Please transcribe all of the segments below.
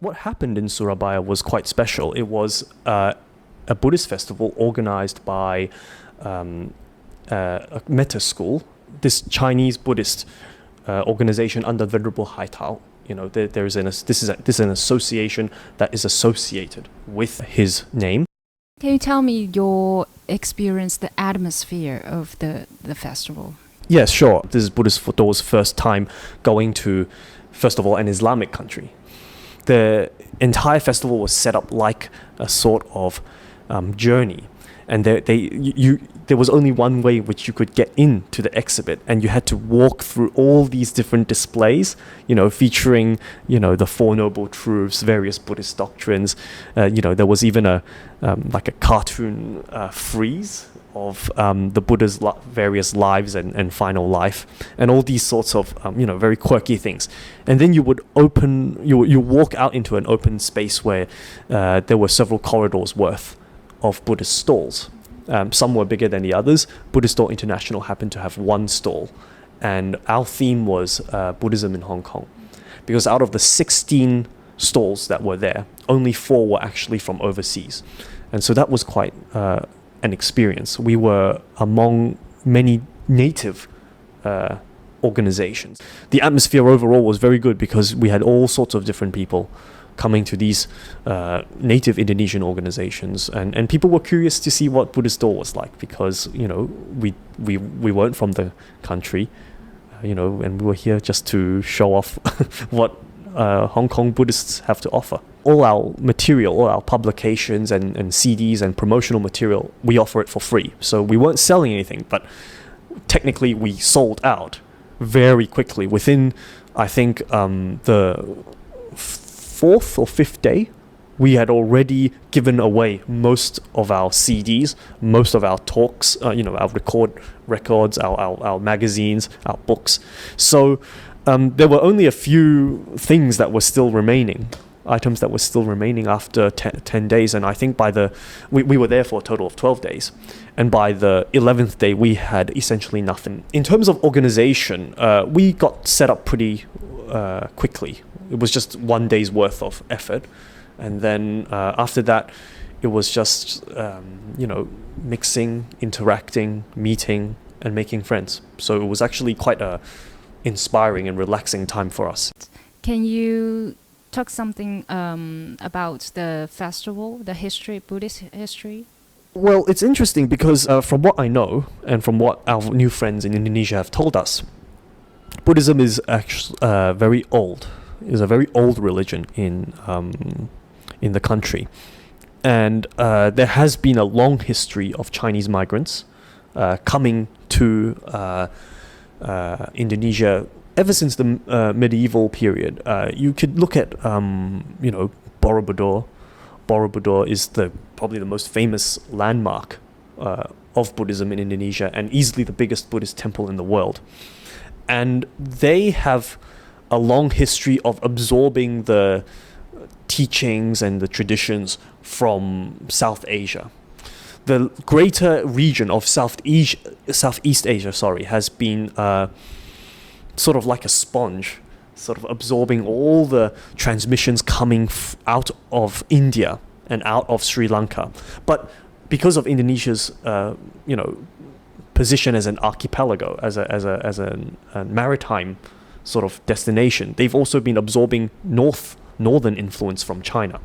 What happened in Surabaya was quite special. It was a Buddhist festival organized by a metta school, this Chinese Buddhist organization under Venerable Haitao. You know, this is an association that is associated with his name. Can you tell me your experience, the atmosphere of the festival? Yes, sure. This is Buddhistdoor's first time going to, first of all, an Islamic country. The entire festival was set up like a sort of journey, and there was only one way which you could get into the exhibit, and you had to walk through all these different displays, you know, featuring, you know, the Four Noble Truths, various Buddhist doctrines. There was even a cartoon frieze of the Buddha's various lives and final life, and all these sorts of very quirky things. And then you would you walk out into an open space where there were several corridors worth of Buddhist stalls. Some were bigger than the others. Buddhistdoor International happened to have one stall, and our theme was Buddhism in Hong Kong, because out of the 16 stalls that were there, only 4 were actually from overseas, and so that was quite an experience. We were among many native organizations. The atmosphere overall was very good because we had all sorts of different people coming to these native Indonesian organizations, and people were curious to see what Buddhistdoor was like, because we weren't from the country, and we were here just to show off what Hong Kong Buddhists have to offer. All our material, all our publications and CDs and promotional material, we offer it for free. So we weren't selling anything, but technically we sold out very quickly. Within, I think, the 4th or 5th day, we had already given away most of our CDs, most of our talks, our records, our magazines, our books. So there were only a few things that were still remaining, items that were still remaining after 10 days. And I think we were there for a total of 12 days. And by the 11th day, we had essentially nothing. In terms of organization, we got set up pretty quickly. It was just 1 day's worth of effort. And then after that, it was just, mixing, interacting, meeting, and making friends. So it was actually quite a inspiring and relaxing time for us. Can you talk something about the festival, the history, Buddhist history? Well, it's interesting because from what I know and from what our new friends in Indonesia have told us, Buddhism is actually very old. It's a very old religion in the country, and there has been a long history of Chinese migrants coming to Indonesia ever since the medieval period. You could look at Borobudur. Borobudur is probably the most famous landmark of Buddhism in Indonesia, and easily the biggest Buddhist temple in the world. And they have a long history of absorbing the teachings and the traditions from South Asia. The greater region of Southeast Asia, has been sort of like a sponge, sort of absorbing all the transmissions coming out of India and out of Sri Lanka. But because of Indonesia's, position as an archipelago, as a maritime sort of destination, they've also been absorbing northern influence from China.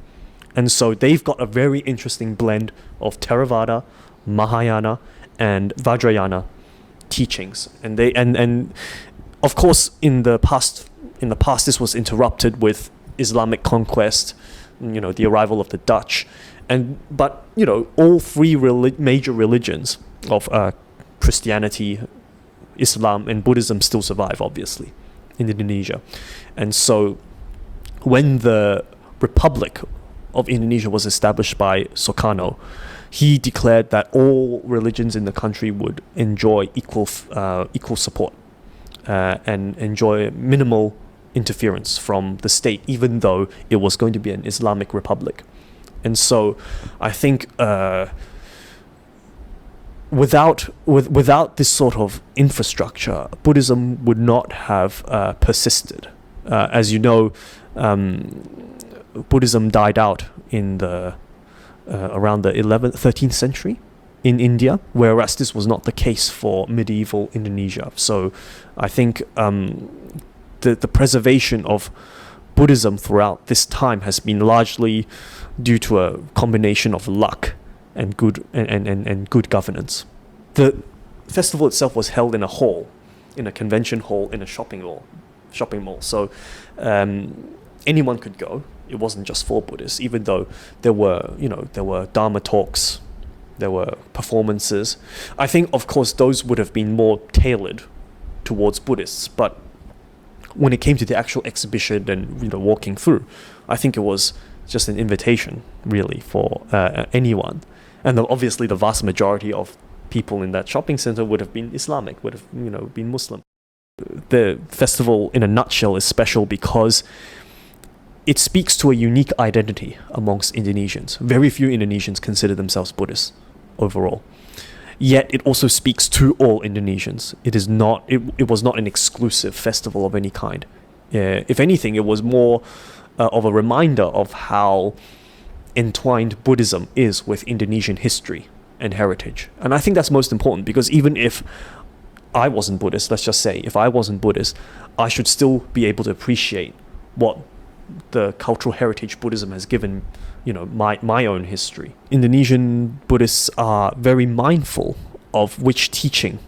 And so they've got a very interesting blend of Theravada, Mahayana, and Vajrayana teachings. And of course, in the past, this was interrupted with Islamic conquest, the arrival of the Dutch, but all three major religions of Christianity, Islam, and Buddhism still survive, obviously, in Indonesia. And so when the Republic of Indonesia was established by Sukarno, he declared that all religions in the country would enjoy equal support and enjoy minimal interference from the state, even though it was going to be an Islamic republic. And so I think without this sort of infrastructure, Buddhism would not have persisted. As you know, Buddhism died out in the around the 13th century in India, whereas this was not the case for medieval Indonesia. So I think the preservation of Buddhism throughout this time has been largely due to a combination of luck and good governance. The festival itself was held in a hall, in a convention hall, in a shopping mall. So anyone could go. It wasn't just for Buddhists, even though there were Dharma talks, there were performances. I think, of course, those would have been more tailored towards Buddhists, but when it came to the actual exhibition and walking through, I think it was just an invitation, really, for anyone. And obviously, the vast majority of people in that shopping center would have been Islamic, would have been Muslim. The festival, in a nutshell, is special because it speaks to a unique identity amongst Indonesians. Very few Indonesians consider themselves Buddhists overall. Yet it also speaks to all Indonesians. It was not an exclusive festival of any kind. If anything, it was more of a reminder of how entwined Buddhism is with Indonesian history and heritage. And I think that's most important, because even if I wasn't Buddhist, let's just say, if I wasn't Buddhist, I should still be able to appreciate what the cultural heritage Buddhism has given, my own history. Indonesian Buddhists are very mindful of which teaching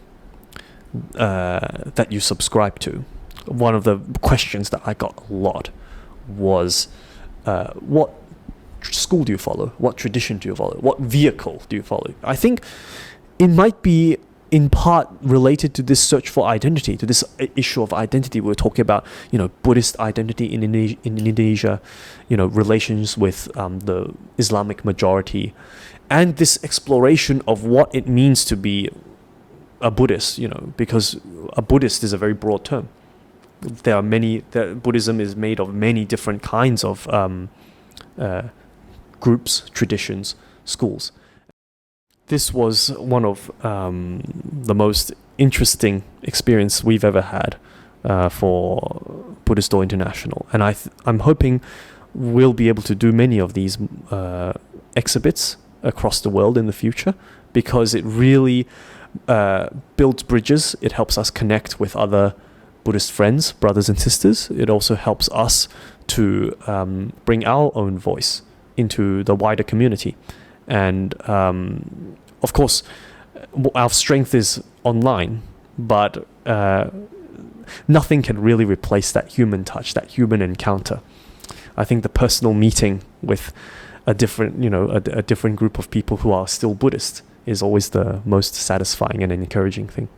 that you subscribe to. One of the questions that I got a lot was, what school do you follow? What tradition do you follow? What vehicle do you follow? I think it might be in part related to this search for identity, to this issue of identity. We're talking about, Buddhist identity in Indonesia, relations with the Islamic majority, and this exploration of what it means to be a Buddhist, because a Buddhist is a very broad term. Buddhism is made of many different kinds of groups, traditions, schools. This was one of the most interesting experience we've ever had for Buddhistdoor International, and I'm hoping we'll be able to do many of these exhibits across the world in the future, because it really builds bridges. It helps us connect with other Buddhist friends, brothers and sisters. It also helps us to bring our own voice into the wider community. And of course, our strength is online, but nothing can really replace that human touch, that human encounter. I think the personal meeting with a different group of people who are still Buddhist is always the most satisfying and encouraging thing.